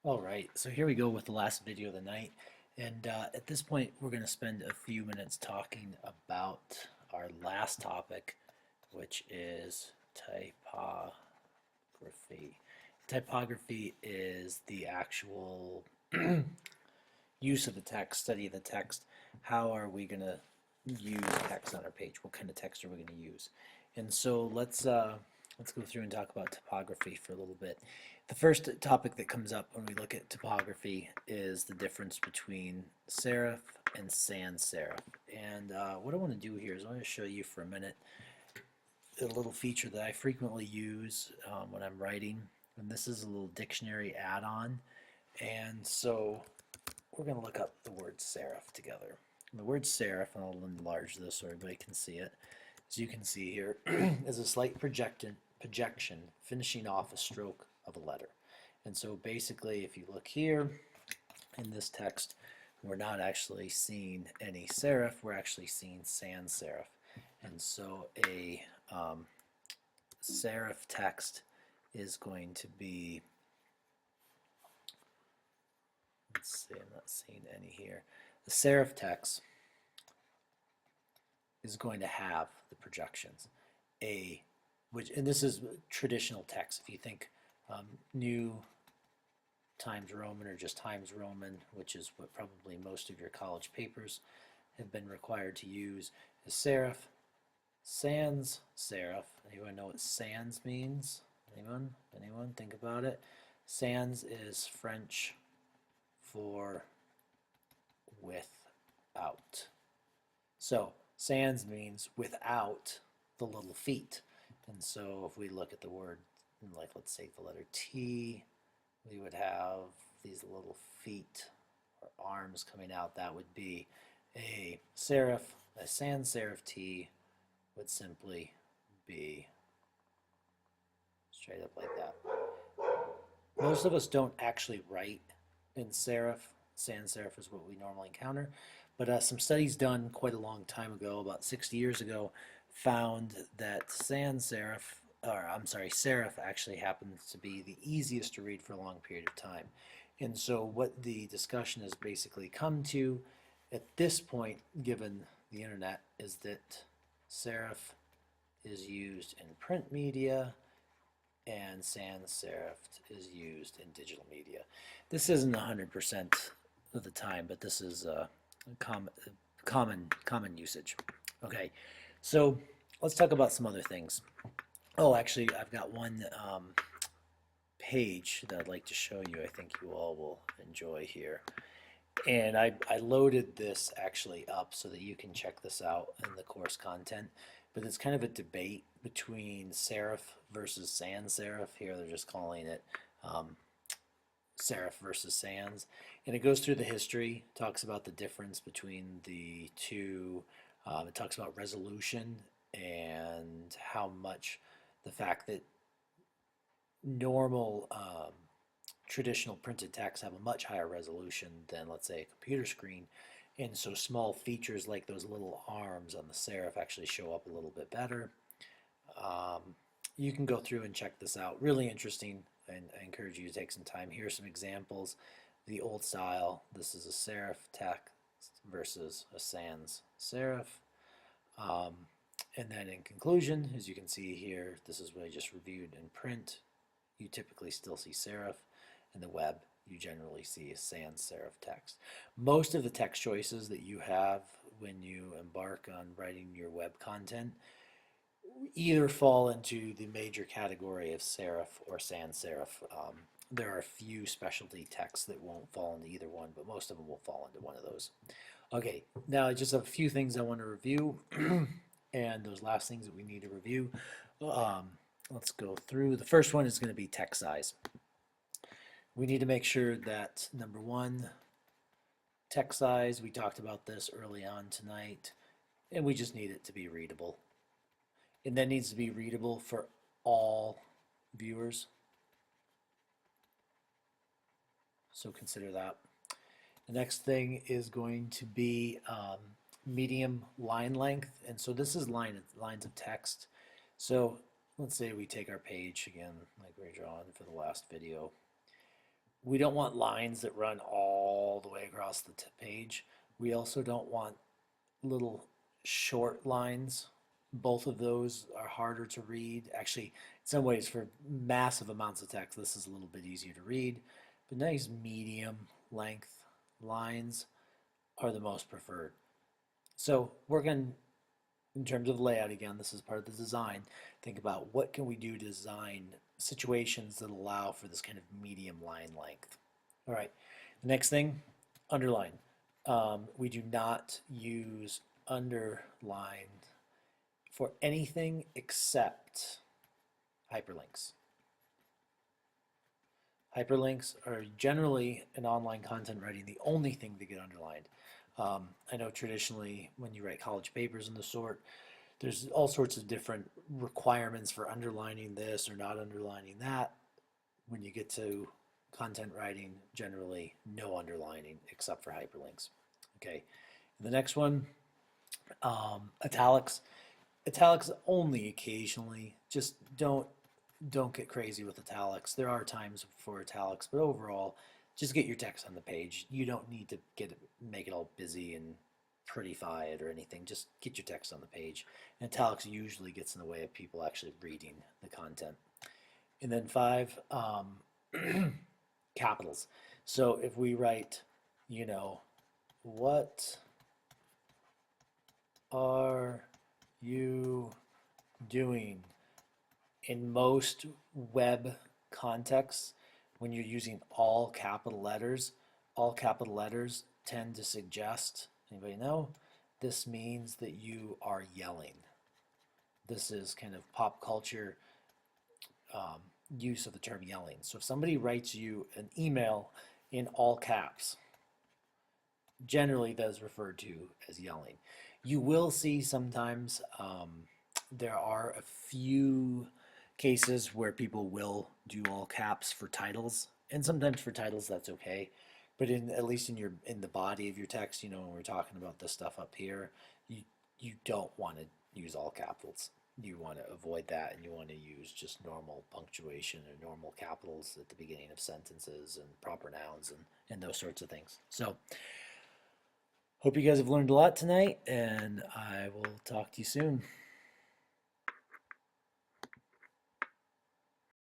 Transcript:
All right, so here we go with the last video of the night. And at this point, we're going to spend a few minutes talking about our last topic, which is typography. Typography is the actual use of the text, study of the text. How are we going to use text on our page? What kind of text are we going to use? And so let's go through and talk about typography for a little bit. The first topic that comes up when we look at typography is the difference between serif and sans serif. And what I want to do here is I want to show you for a minute a little feature that I frequently use when I'm writing. And this is a little dictionary add-on. And so we're going to look up the word serif together. And the word serif, and I'll enlarge this so everybody can see it. As you can see here, is a slight projection finishing off a stroke of a letter. And so basically, if you look here in this text, we're not actually seeing any serif, we're actually seeing sans serif. And so a serif text is going to be, let's see, I'm not seeing any here. The serif text is going to have the projections. And this is traditional text. If you think New Times Roman or just Times Roman, which is what probably most of your college papers have been required to use, is serif, sans serif. Anyone know what sans means? Anyone? Anyone think about it? Sans is French for without. So sans means without the little feet. And so if we look at the word, like let's say the letter T, we would have these little feet or arms coming out. That would be a serif. A sans serif T would simply be straight up like that. Most of us don't actually write in serif. Sans serif is what we normally encounter. But some studies done quite a long time ago, about 60 years ago, found that serif actually happens to be the easiest to read for a long period of time. And so what the discussion has basically come to at this point, given the internet, is that serif is used in print media and sans serif is used in digital media. This isn't 100% of the time, but this is common usage. Okay, so let's talk about some other things. Oh, actually, I've got one page that I'd like to show you. I think you all will enjoy here. And I loaded this actually up so that you can check this out in the course content. But it's kind of a debate between serif versus sans serif. Here they're just calling it serif versus sans. And it goes through the history, talks about the difference between the two. It talks about resolution and how much the fact that normal traditional printed text have a much higher resolution than, let's say, a computer screen. And so small features like those little arms on the serif actually show up a little bit better. You can go through and check this out. Really interesting, and I encourage you to take some time. Here are some examples. The old style, this is a serif text versus a sans serif. And then in conclusion, as you can see here, this is what I just reviewed in print. You typically still see serif. In the web, you generally see a sans serif text. Most of the text choices that you have when you embark on writing your web content either fall into the major category of serif or sans serif. There are a few specialty texts that won't fall into either one, but most of them will fall into one of those. Okay, now I just have a few things I want to review, and those last things that we need to review. Let's go through. The first one is going to be text size. We need to make sure that, number one, text size, we talked about this early on tonight, and we just need it to be readable. And that needs to be readable for all viewers. So consider that. The next thing is going to be medium line length. And so this is lines of text. So let's say we take our page again, like we were drawing for the last video. We don't want lines that run all the way across the page. We also don't want little short lines. Both of those are harder to read. Actually, in some ways, for massive amounts of text, this is a little bit easier to read. But nice medium length lines are the most preferred. So working in terms of layout again, this is part of the design. Think about what can we do to design situations that allow for this kind of medium line length. All right, the next thing, underline. We do not use underline for anything except hyperlinks. Hyperlinks are generally in online content writing the only thing that get underlined. I know traditionally when you write college papers and the sort, there's all sorts of different requirements for underlining this or not underlining that. When you get to content writing, generally no underlining except for hyperlinks. Okay, the next one, italics. Italics only occasionally. Just don't get crazy with italics. There are times for italics, but overall, just get your text on the page. You don't need to make it all busy and prettify it or anything. Just get your text on the page. And italics usually gets in the way of people actually reading the content. And then 5, capitals. So if we write, what are you doing? In most web contexts, when you're using all capital letters tend to suggest, anybody know? This means that you are yelling. This is kind of pop culture use of the term yelling. So if somebody writes you an email in all caps, generally that is referred to as yelling. You will see sometimes there are a few cases where people will do all caps for titles, and sometimes for titles that's okay. But at least in the body of your text, when we're talking about this stuff up here, you don't want to use all capitals. You want to avoid that, and you want to use just normal punctuation or normal capitals at the beginning of sentences and proper nouns and those sorts of things. So hope you guys have learned a lot tonight, and I will talk to you soon.